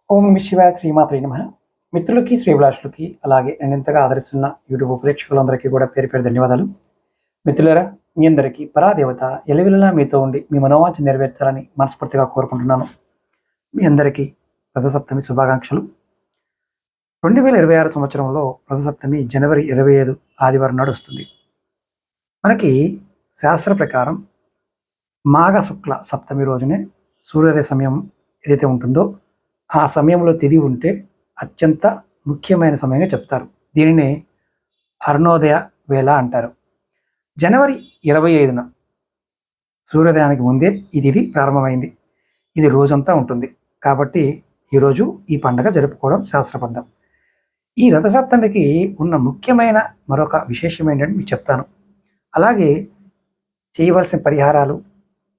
ఓం నమ శివాయ శ్రీమాత్రే నమః. మిత్రులకి, శ్రీభిలాషులకి, అలాగే నన్నింతగా ఆదరిస్తున్న యూట్యూబ్ ప్రేక్షకులందరికీ కూడా పేరు పేరు ధన్యవాదాలు. మిత్రులారా, మీ అందరికీ పరాదేవత ఎల్లవెల్లలా మీతో ఉండి మీ మనోవాంఛ నెరవేర్చాలని మనస్ఫూర్తిగా కోరుకుంటున్నాను. మీ అందరికీ రథసప్తమి శుభాకాంక్షలు. 2026 సంవత్సరంలో రథసప్తమి జనవరి 25 ఆదివారం నాడు వస్తుంది. మనకి శాస్త్ర ప్రకారం మాఘ శుక్ల సప్తమి రోజునే సూర్యోదయ సమయం ఏదైతే ఉంటుందో ఆ సమయంలో తిథి ఉంటే అత్యంత ముఖ్యమైన సమయంగా చెప్తారు. దీనినే అరుణోదయ వేళ అంటారు. జనవరి 25న సూర్యోదయానికి ముందే ఈ తిథి ప్రారంభమైంది. ఇది రోజంతా ఉంటుంది. కాబట్టి ఈరోజు ఈ పండగ జరుపుకోవడం శాస్త్రబద్ధం. ఈ రథసప్తమికి ఉన్న ముఖ్యమైన మరొక విశేషం ఏంటంటే మీకు చెప్తాను. అలాగే చేయవలసిన పరిహారాలు,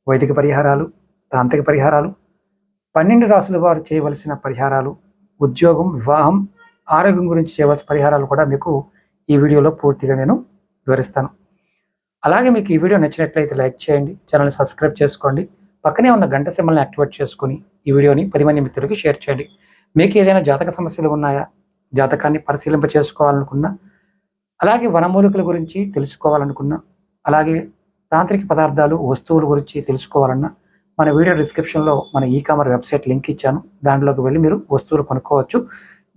వైదిక పరిహారాలు, తాంత్రిక పరిహారాలు, 12 రాసుల వారు చేయవలసిన పరిహారాలు, ఉద్యోగం, వివాహం, ఆరోగ్యం గురించి చేయవలసిన పరిహారాలు కూడా మీకు ఈ వీడియోలో పూర్తిగా నేను వివరిస్తాను. అలాగే మీకు ఈ వీడియో నచ్చినట్లయితే లైక్ చేయండి, ఛానల్ని సబ్స్క్రైబ్ చేసుకోండి, పక్కనే ఉన్న గంట సింబల్ని యాక్టివేట్ చేసుకొని ఈ వీడియోని 10 మంది మిత్రులకి షేర్ చేయండి. మీకు ఏదైనా జాతక సమస్యలు ఉన్నాయా, జాతకాన్ని పరిశీలింప చేసుకోవాలనుకున్నా, అలాగే వనమూలికల గురించి తెలుసుకోవాలనుకున్నా, అలాగే తాంత్రిక పదార్థాలు, వస్తువుల గురించి తెలుసుకోవాలన్నా మన వీడియో డిస్క్రిప్షన్లో మన ఈ-కామర్స్ వెబ్సైట్ లింక్ ఇచ్చాను. దాంట్లోకి వెళ్ళి మీరు వస్తువులు కొనుక్కోవచ్చు.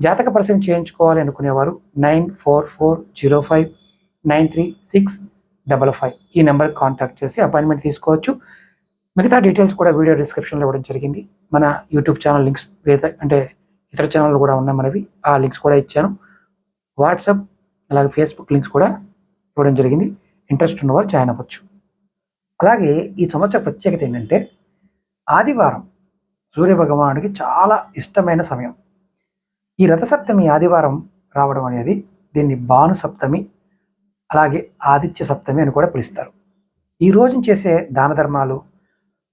జాతక పరిశీలన చేయించుకోవాలి అనుకునేవారు 9445093655 ఈ నెంబర్కి కాంటాక్ట్ చేసి అపాయింట్మెంట్ తీసుకోవచ్చు. మిగతా డీటెయిల్స్ కూడా వీడియో డిస్క్రిప్షన్లో ఇవ్వడం జరిగింది. మన యూట్యూబ్ ఛానల్ లింక్స్ అంటే ఇతర ఛానళ్ళు కూడా ఉన్నాయి మనవి, ఆ లింక్స్ కూడా ఇచ్చాను. వాట్సాప్ అలాగే ఫేస్బుక్ లింక్స్ కూడా ఇవ్వడం జరిగింది. ఇంట్రెస్ట్ ఉన్నవారు జాయిన్ అవ్వచ్చు. అలాగే ఈ సంవత్సరం ప్రత్యేకత ఏంటంటే ఆదివారం సూర్యభగవానుడికి చాలా ఇష్టమైన సమయం. ఈ రథసప్తమి ఆదివారం రావడం అనేది దీన్ని భాను సప్తమి, అలాగే ఆదిత్య సప్తమి అని కూడా పిలుస్తారు. ఈ రోజు చేసే దాన ధర్మాలు,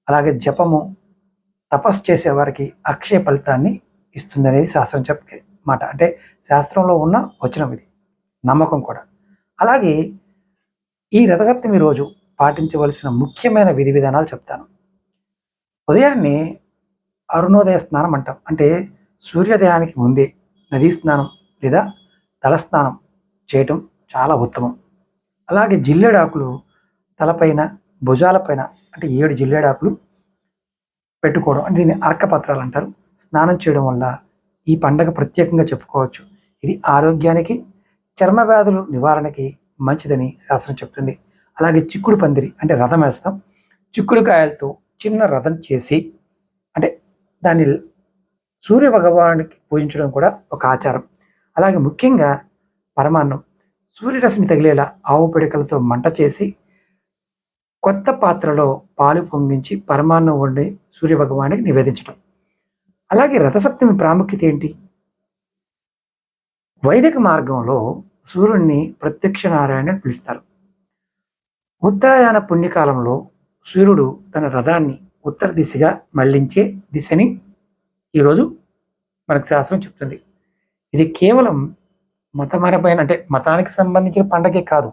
అలాగే జపము, తపస్సు చేసే వారికి అక్షయ ఫలితాన్ని ఇస్తుంది అనేది శాస్త్రం చెప్పే మాట. అంటే శాస్త్రంలో ఉన్న వచనం ఇది, నమ్మకం కూడా. అలాగే ఈ రథసప్తమి రోజు పాటించవలసిన ముఖ్యమైన విధి విధానాలు చెప్తాను. ఉదయాన్నే అరుణోదయ స్నానం అంటాం. అంటే సూర్యోదయానికి ముందే నదీ స్నానం లేదా తలస్నానం చేయటం చాలా ఉత్తమం. అలాగే జిల్లేడాకులు తలపైన, భుజాలపైన అంటే 7 జిల్లేడాకులు పెట్టుకోవడం, అంటే దీన్ని అర్కపత్రాలు అంటారు. స్నానం చేయడం వల్ల ఈ పండగ ప్రత్యేకంగా చెప్పుకోవచ్చు. ఇది ఆరోగ్యానికి, చర్మ వ్యాధుల నివారణకి మంచిదని శాస్త్రం చెప్తుంది. అలాగే చిక్కుడు పందిరి అంటే రథం వేస్తాం. చిక్కుడుకాయలతో చిన్న రథం చేసి, అంటే దాన్ని సూర్య భగవానుడికి పూజించడం కూడా ఒక ఆచారం. అలాగే ముఖ్యంగా పరమాన్నం సూర్యరశ్మి తగిలేలా ఆవు పిడకలతో మంట చేసి కొత్త పాత్రలో పాలు పొంగించి పరమాన్నం వండి సూర్య భగవానికి నివేదించడం. అలాగే రథసప్తమి ప్రాముఖ్యత ఏంటి? వైదిక మార్గంలో సూర్యుడిని ప్రత్యక్ష నారాయణ అని పిలుస్తారు. ఉత్తరాయణ పుణ్యకాలంలో సూర్యుడు తన రథాన్ని ఉత్తర దిశగా మళ్లించే దిశని ఈరోజు మనకు శాస్త్రం చెప్తుంది. ఇది కేవలం మతపరమైన, అంటే మతానికి సంబంధించిన పండగే కాదు,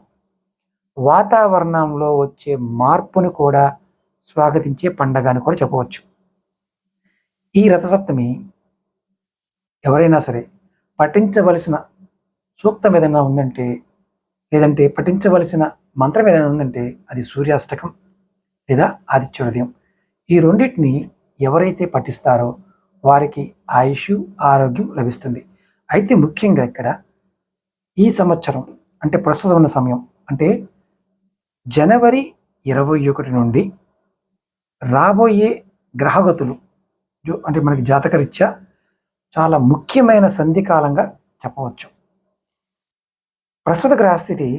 వాతావరణంలో వచ్చే మార్పుని కూడా స్వాగతించే పండగ అని కూడా చెప్పవచ్చు. ఈ రథసప్తమి ఎవరైనా సరే పఠించవలసిన సూక్తం ఏదైనా ఉందంటే, లేదంటే పఠించవలసిన మంత్రం ఏదైనా ఉందంటే అది సూర్యాష్టకం లేదా ఆదిత్యోదయం. ఈ రెండింటిని ఎవరైతే పఠిస్తారో వారికి ఆయుష్, ఆరోగ్యం లభిస్తుంది. అయితే ముఖ్యంగా ఇక్కడ ఈ సంవత్సరం అంటే ప్రస్తుతం ఉన్న సమయం అంటే జనవరి 21 నుండి రాబోయే గ్రహగతులు అంటే మనకి జాతకరీత్యా చాలా ముఖ్యమైన సంధికాలంగా చెప్పవచ్చు. ప్రస్తుత గ్రహస్థితి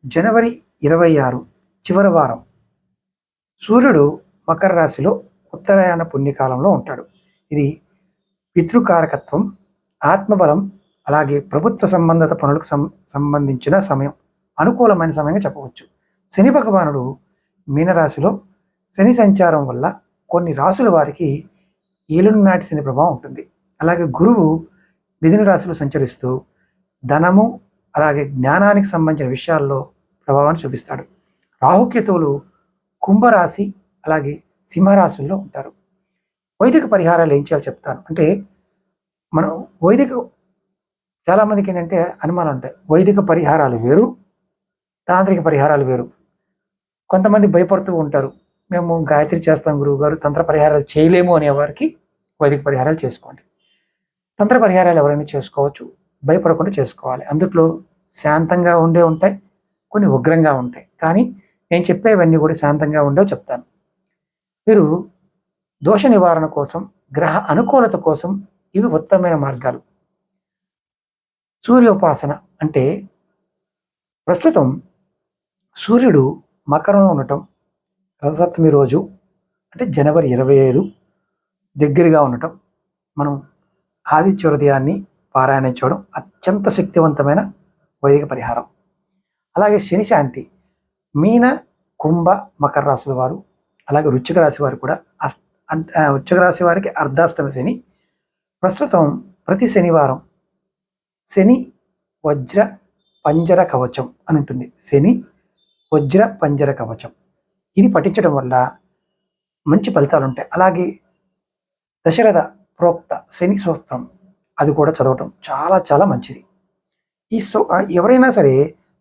జనవరి 26 చివరి వారం సూర్యుడు మకర రాశిలో ఉత్తరాయణ పుణ్యకాలంలో ఉంటాడు. ఇది పితృకారకత్వం, ఆత్మబలం, అలాగే ప్రభుత్వ సంబంధిత పనులకు సంబంధించిన సమయం, అనుకూలమైన సమయంగా చెప్పవచ్చు. శని భగవానుడు మీనరాశిలో శని సంచారం వల్ల కొన్ని రాశుల వారికి ఏలునాటి శని ప్రభావం ఉంటుంది. అలాగే గురువు మిథున రాశిలో సంచరిస్తూ ధనము, అలాగే జ్ఞానానికి సంబంధించిన విషయాల్లో ప్రభావాన్ని చూపిస్తాడు. రాహుకేతువులు కుంభరాశి, అలాగే సింహరాశుల్లో ఉంటారు. వైదిక పరిహారాలు ఏం చేయాలో చెప్తాను. అంటే మనం వైదిక చాలామందికి ఏంటంటే అనుమానాలు ఉంటాయి. వైదిక పరిహారాలు వేరు, తాంత్రిక పరిహారాలు వేరు. కొంతమంది భయపడుతూ ఉంటారు. మేము గాయత్రి చేస్తాం గురువుగారు, తంత్ర పరిహారాలు చేయలేము అనేవారికి వైదిక పరిహారాలు చేసుకోండి. తంత్ర పరిహారాలు ఎవరైనా చేసుకోవచ్చు, భయపడకుండా చేసుకోవాలి. అందుట్లో శాంతంగా ఉంటాయి, కొన్ని ఉగ్రంగా ఉంటాయి. కానీ నేను చెప్పేవన్నీ కూడా శాంతంగా ఉండేవి చెప్తాను. మీరు దోష నివారణ కోసం, గ్రహ అనుకూలత కోసం ఇవి ఉత్తమమైన మార్గాలు. సూర్యోపాసన అంటే ప్రస్తుతం సూర్యుడు మకరంలో ఉండటం, రథసప్తమి రోజు అంటే జనవరి 25 దగ్గరగా ఉండటం, మనం ఆదిత్య హృదయాన్ని పారాయణించడం అత్యంత శక్తివంతమైన వైదిక పరిహారం. అలాగే శని శాంతి, మీన, కుంభ, మకర రాశుల వారు, అలాగే వృశ్చిక రాశి వారు కూడా వృశ్చిక రాశి వారికి అర్ధాష్టమి శని. ప్రస్తుతం ప్రతి శనివారం శని వజ్ర పంజర కవచం అని ఉంటుంది. శని వజ్ర పంజర కవచం ఇది పఠించడం వల్ల మంచి ఫలితాలు ఉంటాయి. అలాగే దశరథ ప్రోక్త శని సూత్రం అది కూడా చదవటం చాలా చాలా మంచిది. ఎవరైనా సరే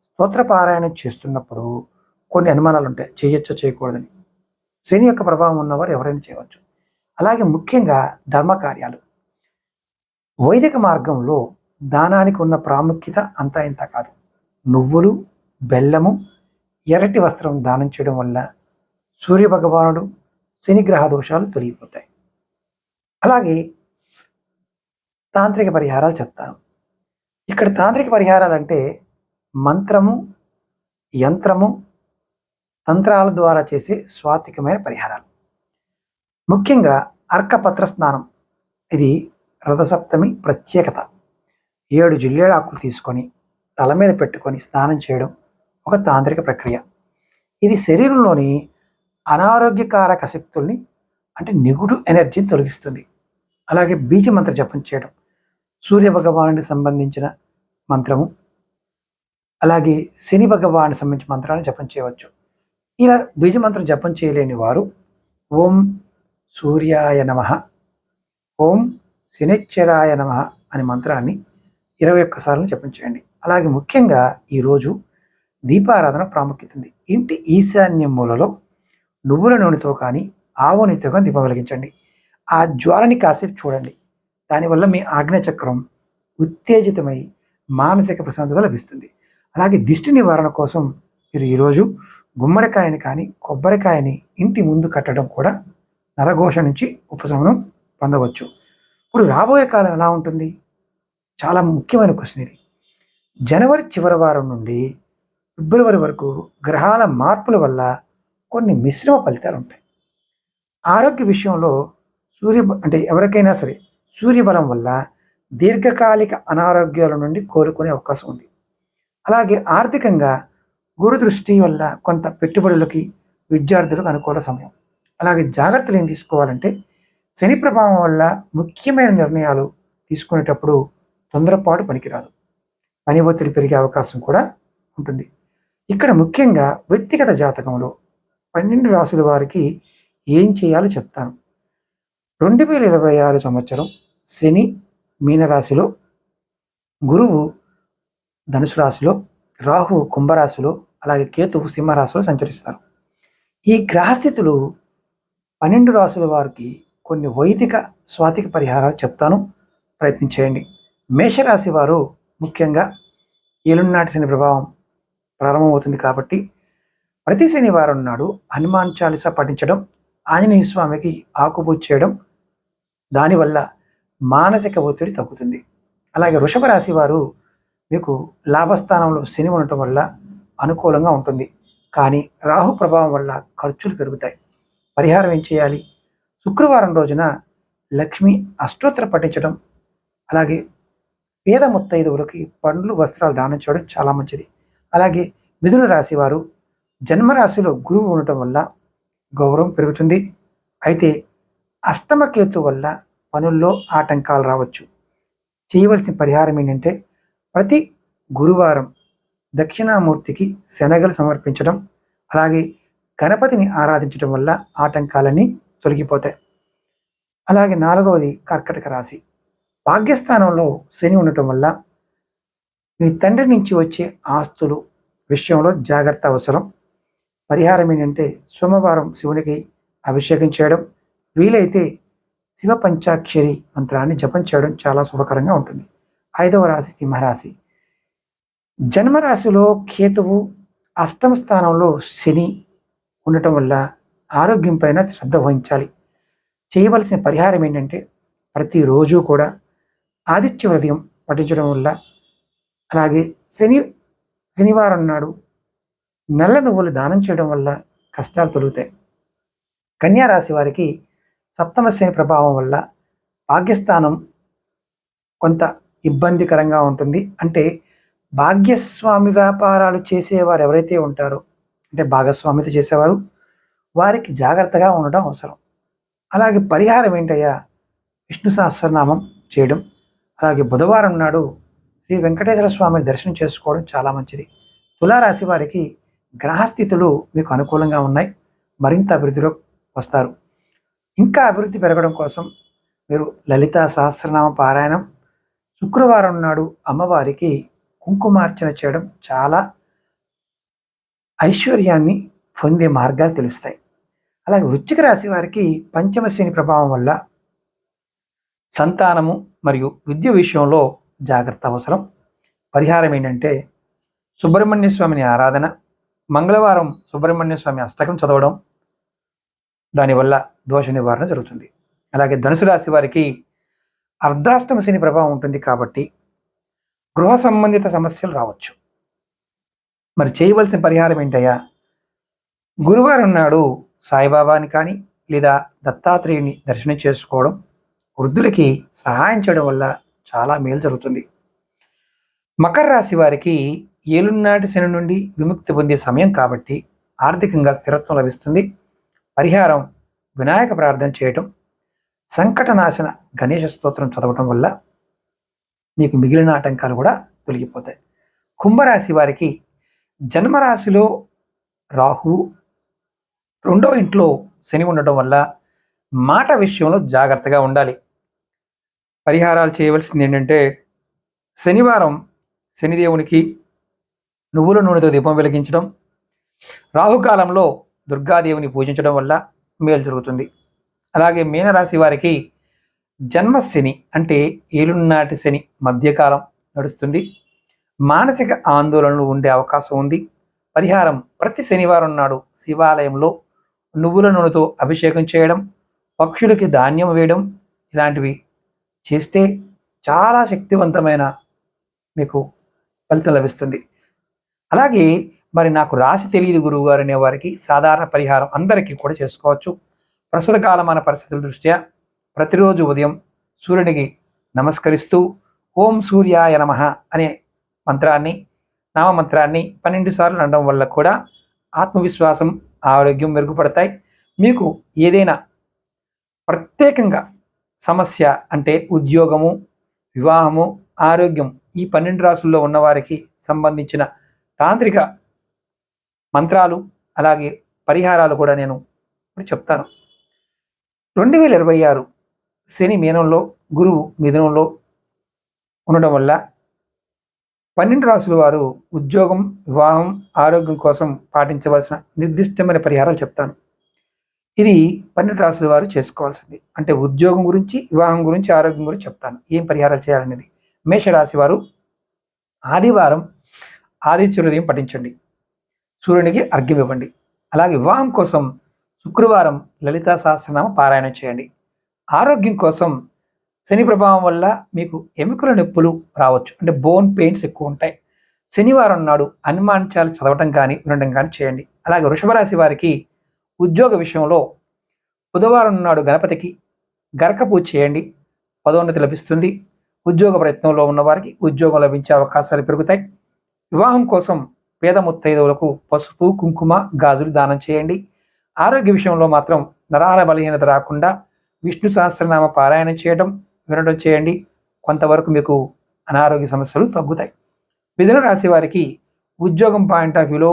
స్తోత్ర పారాయణం చేస్తున్నప్పుడు కొన్ని అనుమానాలు ఉంటాయి, చేయొచ్చో చేయకూడదని. శని యొక్క ప్రభావం ఉన్నవారు ఎవరైనా చేయవచ్చు. అలాగే ముఖ్యంగా ధర్మకార్యాలు, వైదిక మార్గంలో దానానికి ఉన్న ప్రాముఖ్యత అంతా ఇంత కాదు. నువ్వులు, బెల్లము, ఎర్రటి వస్త్రం దానం చేయడం వల్ల సూర్యభగవానుడు, శని గ్రహ దోషాలు తొలగిపోతాయి. అలాగే తాంత్రిక పరిహారాలు చెప్తాను. ఇక్కడ తాంత్రిక పరిహారాలు అంటే మంత్రము, యంత్రము, తంత్రాల ద్వారా చేసే స్వాతికమైన పరిహారాలు. ముఖ్యంగా అర్కపత్ర స్నానం, ఇది రథసప్తమి ప్రత్యేకత. 7 జిల్లేడు ఆకులు తీసుకొని తల మీద పెట్టుకొని స్నానం చేయడం ఒక తాంత్రిక ప్రక్రియ. ఇది శరీరంలోని అనారోగ్యకారక శక్తుల్ని అంటే నిగుడు ఎనర్జీని తొలగిస్తుంది. అలాగే బీజ మంత్ర జపం చేయడం, సూర్య భగవానుడికి సంబంధించిన మంత్రము, అలాగే శని భగవానుడికి సంబంధించిన మంత్రాన్ని జపం చేయవచ్చు. ఇలా బీజమంత్రం జపం చేయలేని వారు ఓం సూర్యాయ నమః, ఓం శనిశ్చరాయ నమః అనే మంత్రాన్ని 21 సార్లు జపం చేయండి. అలాగే ముఖ్యంగా ఈరోజు దీపారాధన ప్రాముఖ్యత ఉంది. ఇంటి ఈశాన్య మూలలో నువ్వుల నూనెతో కానీ ఆవు నూనెతో కానీ దీపం వెలిగించండి. ఆ జ్వాలని కాసేపు చూడండి. దానివల్ల మీ ఆజ్ఞాచక్రం ఉత్తేజితమై మానసిక ప్రశాంతత లభిస్తుంది. అలాగే దిష్టి నివారణ కోసం మీరు ఈరోజు గుమ్మడికాయని కానీ కొబ్బరికాయని ఇంటి ముందు కట్టడం కూడా నరఘోష నుంచి ఉపశమనం పొందవచ్చు. ఇప్పుడు రాబోయే కాలం ఎలా ఉంటుంది? చాలా ముఖ్యమైన క్వశ్చన్ ఇది. జనవరి చివరి వారం నుండి ఫిబ్రవరి వరకు గ్రహాల మార్పుల వల్ల కొన్ని మిశ్రమ ఫలితాలు ఉంటాయి. ఆరోగ్య విషయంలో అంటే ఎవరికైనా సరే సూర్యబలం వల్ల దీర్ఘకాలిక అనారోగ్యాల నుండి కోలుకునే అవకాశం ఉంది. అలాగే ఆర్థికంగా గురు దృష్టి వల్ల కొంత పెట్టుబడులకి విద్యార్థులకు అనుకూల సమయం. అలాగే జాగ్రత్తలు ఏం తీసుకోవాలంటే శని ప్రభావం వల్ల ముఖ్యమైన నిర్ణయాలు తీసుకునేటప్పుడు తొందరపాటు పనికిరాదు. పని ఒత్తిడి పెరిగే అవకాశం కూడా ఉంటుంది. ఇక్కడ ముఖ్యంగా వ్యక్తిగత జాతకంలో 12 రాశుల వారికి ఏం చేయాలో చెప్తాను. 2026 సంవత్సరం శని మీనరాశిలో, గురువు ధనుసు రాశిలో, రాహువు కుంభరాశిలో, అలాగే కేతువు సింహరాశిలో సంచరిస్తారు. ఈ గ్రహస్థితులు 12 రాశుల వారికి కొన్ని వైదిక స్వాతిక పరిహారాలు చెప్తాను, ప్రయత్నం చేయండి. మేషరాశి వారు ముఖ్యంగా ఏలునాటి శని ప్రభావం ప్రారంభమవుతుంది కాబట్టి ప్రతి శనివారం నాడు హనుమాన్ చాలీసా పఠించడం, ఆంజనేయ స్వామికి ఆకుపూజ చేయడం, దానివల్ల మానసిక ఒత్తిడి తగ్గుతుంది. అలాగే వృషభ రాశి వారు మీకు లాభస్థానంలో శని ఉండటం వల్ల అనుకూలంగా ఉంటుంది, కానీ రాహు ప్రభావం వల్ల ఖర్చులు పెరుగుతాయి. పరిహారం ఏం చేయాలి? శుక్రవారం రోజున లక్ష్మి అష్టోత్తర పఠించడం, అలాగే పేద ముత్తైదువులకి పండ్లు, వస్త్రాలు దానం చేయడం చాలా మంచిది. అలాగే మిథున రాశి వారు జన్మరాశిలో గురువు ఉండటం వల్ల గౌరవం పెరుగుతుంది. అయితే అష్టమకేతు వల్ల పనుల్లో ఆటంకాలు రావచ్చు. చేయవలసిన పరిహారం ఏంటంటే ప్రతి గురువారం దక్షిణామూర్తికి శనగలు సమర్పించడం, అలాగే గణపతిని ఆరాధించడం వల్ల ఆటంకాలన్నీ తొలగిపోతాయి. అలాగే 4వది కర్కటక రాశి. భాగ్యస్థానంలో శని ఉండటం వల్ల మీ తండ్రి నుంచి వచ్చే ఆస్తులు విషయంలో జాగ్రత్త అవసరం. పరిహారం ఏంటంటే సోమవారం శివునికి అభిషేకం చేయడం, వీలైతే శివ పంచాక్షరి మంత్రాన్ని జపం చేయడం చాలా శుభకరంగా ఉంటుంది. 5వ రాశి సింహరాశి. జన్మరాశిలో కేతువు, అష్టమ స్థానంలో శని ఉండటం వల్ల ఆరోగ్యం పైన శ్రద్ధ వహించాలి. చేయవలసిన పరిహారం ఏంటంటే ప్రతిరోజు కూడా ఆదిత్య హృదయం పఠించడం వల్ల, అలాగే శనివారం నాడు నల్ల నువ్వులు దానం చేయడం వల్ల కష్టాలు తొలుగుతాయి. కన్యా రాశి వారికి సప్తమ శని ప్రభావం వల్ల భాగ్యస్థానం కొంత ఇబ్బందికరంగా ఉంటుంది. అంటే భాగ్యస్వామి వ్యాపారాలు చేసేవారు ఎవరైతే ఉంటారో, అంటే భాగస్వామితో చేసేవారు, వారికి జాగ్రత్తగా ఉండడం అవసరం. అలాగే పరిహారం ఏంటయ్యా, విష్ణు సహస్రనామం చేయడం, అలాగే బుధవారం నాడు శ్రీ వెంకటేశ్వర స్వామిని దర్శనం చేసుకోవడం చాలా మంచిది. తులారాశి వారికి గ్రహస్థితులు మీకు అనుకూలంగా ఉన్నాయి, మరింత అభివృద్ధిలో వస్తారు. ఇంకా అభివృద్ధి పెరగడం కోసం మీరు లలితా సహస్రనామ పారాయణం, శుక్రవారం నాడు అమ్మవారికి కుంకుమార్చన చేయడం చాలా ఐశ్వర్యాన్ని పొందే మార్గాలు తెలుస్తాయి. అలాగే వృశ్చిక రాశి వారికి పంచమ శని ప్రభావం వల్ల సంతానము మరియు విద్య విషయంలో జాగ్రత్త అవసరం. పరిహారం ఏంటంటే సుబ్రహ్మణ్య స్వామిని ఆరాధన, మంగళవారం సుబ్రహ్మణ్య స్వామి అష్టకం చదవడం, దానివల్ల దోష నివారణ జరుగుతుంది. అలాగే ధనుసు రాశి వారికి అర్ధాష్టమ శని ప్రభావం ఉంటుంది కాబట్టి గృహ సంబంధిత సమస్యలు రావచ్చు. మరి చేయవలసిన పరిహారం ఏంటయ్యా, గురువారం నాడు సాయిబాబాని కానీ లేదా దత్తాత్రేయుని దర్శనం చేసుకోవడం, వృద్ధులకి సహాయం చేయడం వల్ల చాలా మేలు జరుగుతుంది. మకర రాశి వారికి ఏలునాటి శని నుండి విముక్తి పొందే సమయం కాబట్టి ఆర్థికంగా స్థిరత్వం లభిస్తుంది. పరిహారం వినాయక ప్రార్థన చేయటం, సంకటనాశన గణేష స్తోత్రం చదవటం వల్ల మీకు మిగిలిన ఆటంకాలు కూడా తొలగిపోతాయి. కుంభరాశి వారికి జన్మరాశిలో రాహు, 2వ ఇంట్లో శని ఉండటం వల్ల మాట విషయంలో జాగ్రత్తగా ఉండాలి. పరిహారాలు చేయవలసింది ఏంటంటే శనివారం శనిదేవునికి నువ్వుల నూనెతో దీపం వెలిగించడం, రాహుకాలంలో దుర్గాదేవిని పూజించడం వల్ల మేలు జరుగుతుంది. అలాగే మీనరాశి వారికి జన్మశని అంటే ఏలునాటి శని మధ్యకాలం నడుస్తుంది. మానసిక ఆందోళనలు ఉండే అవకాశం ఉంది. పరిహారం ప్రతి శనివారం నాడు శివాలయంలో నువ్వుల నూనెతో అభిషేకం చేయడం, పక్షులకి ధాన్యం వేయడం, ఇలాంటివి చేస్తే చాలా శక్తివంతమైన మీకు ఫలితం లభిస్తుంది. అలాగే మరి నాకు రాశి తెలియదు గురువుగారు అనే వారికి సాధారణ పరిహారం అందరికీ కూడా చేసుకోవచ్చు. ప్రస్తుత కాలమాన పరిస్థితుల దృష్ట్యా ప్రతిరోజు ఉదయం సూర్యునికి నమస్కరిస్తూ ఓం సూర్యాయ నమః అనే మంత్రాన్ని, నామమంత్రాన్ని 12 సార్లు అనడం వల్ల కూడా ఆత్మవిశ్వాసం, ఆరోగ్యం మెరుగుపడతాయి. మీకు ఏదైనా ప్రత్యేకంగా సమస్య అంటే ఉద్యోగము, వివాహము, ఆరోగ్యం, ఈ 12 రాసుల్లో ఉన్నవారికి సంబంధించిన తాంత్రిక మంత్రాలు అలాగే పరిహారాలు కూడా నేను ఇప్పుడు చెప్తాను. 2026 శని మీనంలో, గురువు మిథునంలో ఉండడం వల్ల 12 రాసుల వారు ఉద్యోగం, వివాహం, ఆరోగ్యం కోసం పాటించవలసిన నిర్దిష్టమైన పరిహారాలు చెప్తాను. ఇది 12 రాసుల వారు చేసుకోవాల్సింది. అంటే ఉద్యోగం గురించి, వివాహం గురించి, ఆరోగ్యం గురించి చెప్తాను, ఏం పరిహారాలు చేయాలనేది. మేషరాశి వారు ఆదివారం ఆదిత్య హృదయం పఠించండి, సూర్యునికి అర్ఘ్యం ఇవ్వండి. అలాగే వివాహం కోసం శుక్రవారం లలితా సహస్రనామ పారాయణం చేయండి. ఆరోగ్యం కోసం శని ప్రభావం వల్ల మీకు ఎముకల నొప్పులు రావచ్చు, అంటే బోన్ పెయిన్స్ ఎక్కువ ఉంటాయి. శనివారం నాడు హనుమాన్చాలు చదవటం కానీ వినడం కానీ చేయండి. అలాగే వృషభ రాశి వారికి ఉద్యోగ విషయంలో బుధవారం నాడు గణపతికి గరక పూజ చేయండి, పదోన్నతి లభిస్తుంది. ఉద్యోగ ప్రయత్నంలో ఉన్న వారికి ఉద్యోగం లభించే అవకాశాలు పెరుగుతాయి. వివాహం కోసం పేద ముత్తైదువులకు పసుపు, కుంకుమ, గాజులు దానం చేయండి. ఆరోగ్య విషయంలో మాత్రం నరాల బలహీనత రాకుండా విష్ణు సహస్రనామ పారాయణం చేయడం, వినడం చేయండి. కొంతవరకు మీకు అనారోగ్య సమస్యలు తగ్గుతాయి. మిథున రాశి వారికి ఉద్యోగం పాయింట్ ఆఫ్ వ్యూలో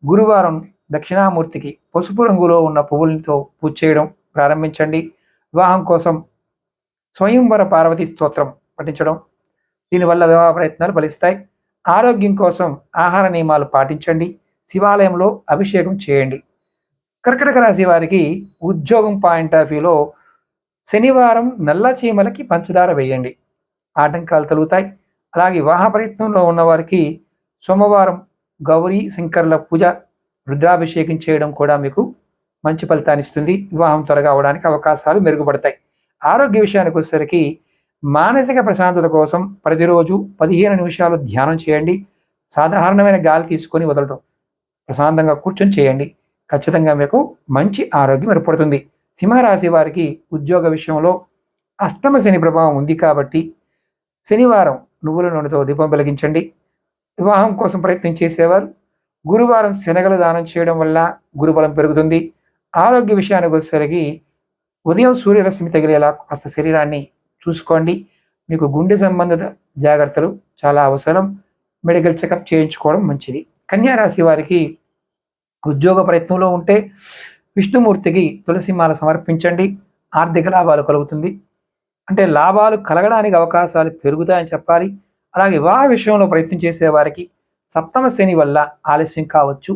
గురువారం దక్షిణామూర్తికి పసుపు రంగులో ఉన్న పువ్వులతో పూజ చేయడం ప్రారంభించండి. వివాహం కోసం స్వయంవర పార్వతీ స్తోత్రం పఠించడం, దీనివల్ల వివాహ ప్రయత్నాలు ఫలిస్తాయి. ఆరోగ్యం కోసం ఆహార నియమాలు పాటించండి. శివాలయంలో అభిషేకం చేయండి. కర్కటక రాశి వారికి ఉద్యోగం పాయింట్ ఆఫ్ వ్యూలో శనివారం నల్ల చీమలకి పంచదార వేయండి, ఆటంకాలు తొలుగుతాయి. అలాగే వివాహ ప్రయత్నంలో ఉన్నవారికి సోమవారం గౌరీ శంకర్ల పూజ, రుద్రాభిషేకం చేయడం కూడా మీకు మంచి ఫలితాన్ని ఇస్తుంది. వివాహం త్వరగా అవడానికి అవకాశాలు మెరుగుపడతాయి. ఆరోగ్య విషయానికి వచ్చేసరికి మానసిక ప్రశాంతత కోసం ప్రతిరోజు 15 నిమిషాలు ధ్యానం చేయండి. సాధారణమైన గాలి తీసుకొని వదలడం, ప్రశాంతంగా కూర్చొని చేయండి. ఖచ్చితంగా మీకు మంచి ఆరోగ్యం ఏర్పడుతుంది. సింహరాశి వారికి ఉద్యోగ విషయంలో అష్టమ శని ప్రభావం ఉంది కాబట్టి శనివారం నువ్వుల నూనెతో దీపం వెలిగించండి. వివాహం కోసం ప్రయత్నం చేసేవారు గురువారం శనగలు దానం చేయడం వల్ల గురుబలం పెరుగుతుంది. ఆరోగ్య విషయానికి వచ్చేసరికి ఉదయం సూర్యరశ్మి తగిలేలా కాస్త శరీరాన్ని చూసుకోండి. మీకు గుండె సంబంధిత జాగ్రత్తలు చాలా అవసరం. మెడికల్ చెకప్ చేయించుకోవడం మంచిది. కన్యా రాశి వారికి ఉద్యోగ ప్రయత్నంలో ఉంటే విష్ణుమూర్తికి తులసిమాల సమర్పించండి. ఆర్థిక లాభాలు కలుగుతుంది, అంటే లాభాలు కలగడానికి అవకాశాలు పెరుగుతాయని చెప్పాలి. అలాగే వివాహ విషయంలో ప్రయత్నం చేసే వారికి సప్తమ శని వల్ల ఆలస్యం కావచ్చు.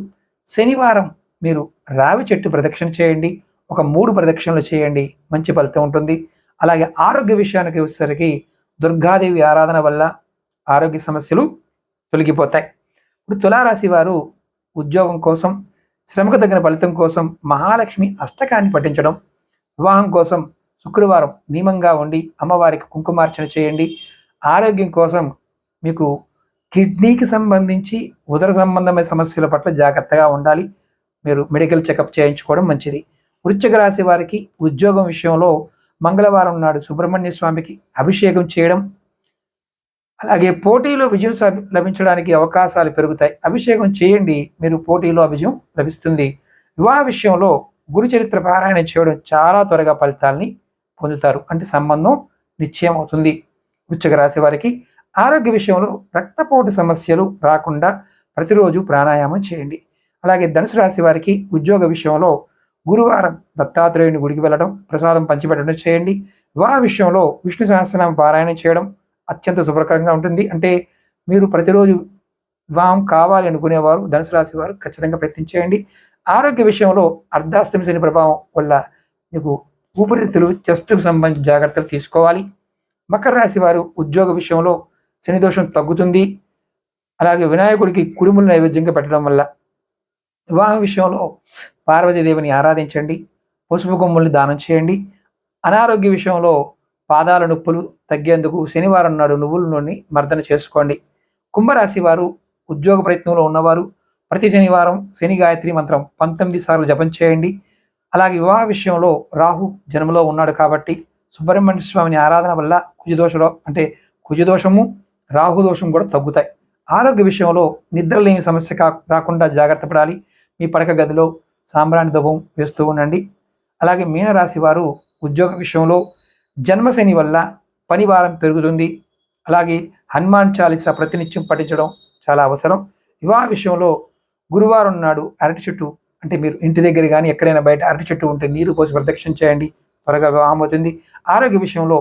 శనివారం మీరు రావి చెట్టు ప్రదక్షిణ చేయండి, ఒక 3 ప్రదక్షిణలు చేయండి, మంచి ఫలితం ఉంటుంది. అలాగే ఆరోగ్య విషయానికి వచ్చేసరికి దుర్గాదేవి ఆరాధన వల్ల ఆరోగ్య సమస్యలు తొలగిపోతాయి. ఇప్పుడు తులారాశి వారు ఉద్యోగం కోసం, శ్రమకు తగిన ఫలితం కోసం మహాలక్ష్మి అష్టకాన్ని పఠించడం, వివాహం కోసం శుక్రవారం నియమంగా ఉండి అమ్మవారికి కుంకుమార్చన చేయండి. ఆరోగ్యం కోసం మీకు కిడ్నీకి సంబంధించి ఉదర సంబంధమైన సమస్యల పట్ల జాగ్రత్తగా ఉండాలి. మీరు మెడికల్ చెకప్ చేయించుకోవడం మంచిది. వృశ్చిక రాశి వారికి ఉద్యోగం విషయంలో మంగళవారం నాడు సుబ్రహ్మణ్య స్వామికి అభిషేకం చేయడం, అలాగే పోటీలో విజయం లభించడానికి అవకాశాలు పెరుగుతాయి. అభిషేకం చేయండి, మీరు పోటీలో విజయం లభిస్తుంది. వివాహ విషయంలో గురు చరిత్ర పారాయణ చేయడం చాలా త్వరగా ఫలితాలని పొందుతారు, అంటే సంబంధం నిశ్చయం అవుతుంది. వృశ్చిక రాశి వారికి ఆరోగ్య విషయంలో రక్తపోటు సమస్యలు రాకుండా ప్రతిరోజు ప్రాణాయామం చేయండి. అలాగే ధనుసు రాశి వారికి ఉద్యోగ విషయంలో గురువారం దత్తాత్రేయుని గుడికి వెళ్ళడం, ప్రసాదం పంచిపెట్టడం చేయండి. వివాహ విషయంలో విష్ణు సహస్రనామ పారాయణం చేయడం అత్యంత శుభకరంగా ఉంటుంది. అంటే మీరు ప్రతిరోజు వివాహం కావాలి అనుకునేవారు ధనుసు రాశి వారు ఖచ్చితంగా ప్రయత్నించేయండి. ఆరోగ్య విషయంలో అర్ధాష్టమి శని ప్రభావం వల్ల మీకు ఊపిరితిత్తులు, చెస్ట్కు సంబంధించిన జాగ్రత్తలు తీసుకోవాలి. మకర రాశి వారు ఉద్యోగ విషయంలో శని దోషం తగ్గుతుంది. అలాగే వినాయకుడికి కుడుములు నైవేద్యంగా పెట్టడం వల్ల. వివాహ విషయంలో పార్వతీదేవిని ఆరాధించండి, పసుపు కొమ్ముల్ని దానం చేయండి. అనారోగ్య విషయంలో పాదాల నొప్పులు తగ్గేందుకు శనివారం నాడు నువ్వుల నూనె మర్దన చేసుకోండి. కుంభరాశి వారు ఉద్యోగ ప్రయత్నంలో ఉన్నవారు ప్రతి శనివారం శని గాయత్రి మంత్రం 19 సార్లు జపం చేయండి. అలాగే వివాహ విషయంలో రాహు జన్మలో ఉన్నాడు కాబట్టి సుబ్రహ్మణ్య స్వామిని ఆరాధన వల్ల కుజదోషము రాహుదోషం కూడా తగ్గుతాయి. ఆరోగ్య విషయంలో నిద్రలేమి సమస్య రాకుండా జాగ్రత్త పడాలి. మీ పడక గదిలో సాంబ్రాణి ధూపం వేస్తూ ఉండండి. అలాగే మీనరాశి వారు ఉద్యోగ విషయంలో జన్మశని వల్ల పని భారం పెరుగుతుంది. అలాగే హనుమాన్ చాలీసా ప్రతినిత్యం పఠించడం చాలా అవసరం. వివాహ విషయంలో గురువారం నాడు అరటి చెట్టు, అంటే మీరు ఇంటి దగ్గర కానీ ఎక్కడైనా బయట అరటి చెట్టు ఉంటే నీరు పోసి ప్రదక్షిణ చేయండి, త్వరగా వివాహం అవుతుంది. ఆరోగ్య విషయంలో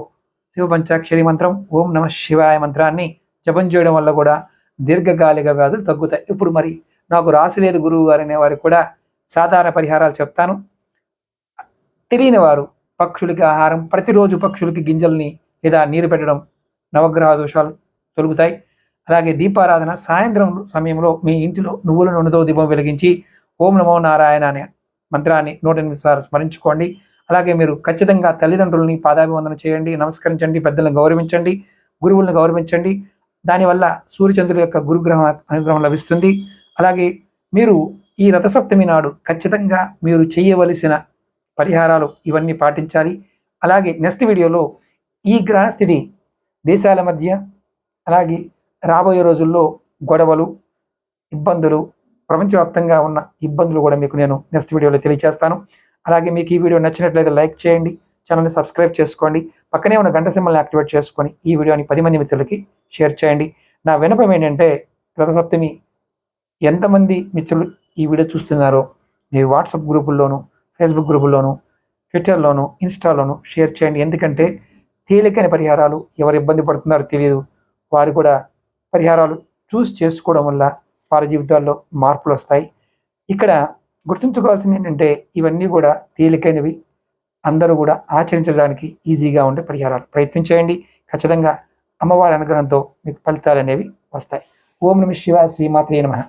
శివ పంచాక్షరి మంత్రం ఓం నమ శివాయ మంత్రాన్ని జపం చేయడం వల్ల కూడా దీర్ఘకాలిక వ్యాధులు తగ్గుతాయి. ఇప్పుడు మరి నాకు రాసి లేదు గురువు గారు అనే వారికి కూడా సాధారణ పరిహారాలు చెప్తాను. తెలియని వారు పక్షులకి ఆహారం, ప్రతిరోజు పక్షులకి గింజల్ని లేదా నీరు పెట్టడం నవగ్రహ దోషాలు తొలుగుతాయి. అలాగే దీపారాధన సాయంత్రం సమయంలో మీ ఇంటిలో నువ్వుల నూనెతో దీపం వెలిగించి ఓం నమో నారాయణ అనే మంత్రాన్ని 108 సార్లు స్మరించుకోండి. అలాగే మీరు ఖచ్చితంగా తల్లిదండ్రులని పాదాభివందన చేయండి, నమస్కరించండి, పెద్దలను గౌరవించండి, గురువులను గౌరవించండి. దానివల్ల సూర్యచంద్రుల యొక్క గురుగ్రహం అనుగ్రహం లభిస్తుంది. అలాగే మీరు ఈ రథసప్తమి నాడు ఖచ్చితంగా మీరు చేయవలసిన పరిహారాలు ఇవన్నీ పాటించాలి. అలాగే నెక్స్ట్ వీడియోలో ఈ గ్రహస్థితి దేశాల మధ్య, అలాగే రాబోయే రోజుల్లో గొడవలు, ఇబ్బందులు, ప్రపంచవ్యాప్తంగా ఉన్న ఇబ్బందులు కూడా మీకు నేను నెక్స్ట్ వీడియోలో తెలియజేస్తాను. అలాగే మీకు ఈ వీడియో నచ్చినట్లయితే లైక్ చేయండి, ఛానల్ని సబ్స్క్రైబ్ చేసుకోండి, పక్కనే ఉన్న గంట సింబల్ని యాక్టివేట్ చేసుకొని ఈ వీడియోని 10 మంది మిత్రులకి షేర్ చేయండి. నా విన్నపం ఏంటంటే రథసప్తమి ఎంతమంది మిత్రులు ఈ వీడియో చూస్తున్నారో మీ వాట్సాప్ గ్రూపుల్లోనూ, ఫేస్బుక్ గ్రూపుల్లోనూ, ట్విట్టర్లోనూ, ఇన్స్టాలోనూ షేర్ చేయండి. ఎందుకంటే తేలికైన పరిహారాలు, ఎవరు ఇబ్బంది పడుతున్నారో తెలియదు, వారు కూడా పరిహారాలు చూస్ చేసుకోవడం వల్ల వారి జీవితాల్లో మార్పులు వస్తాయి. ఇక్కడ గుర్తుంచుకోవాల్సింది ఏంటంటే ఇవన్నీ కూడా తేలికైనవి, అందరూ కూడా ఆచరించడానికి ఈజీగా ఉండే పరిహారాలు. ప్రయత్నం చేయండి, ఖచ్చితంగా అమ్మవారి అనుగ్రహంతో మీకు ఫలితాలు అనేవి వస్తాయి. ఓం నమః శివాయ, శ్రీమాత్రే నమః.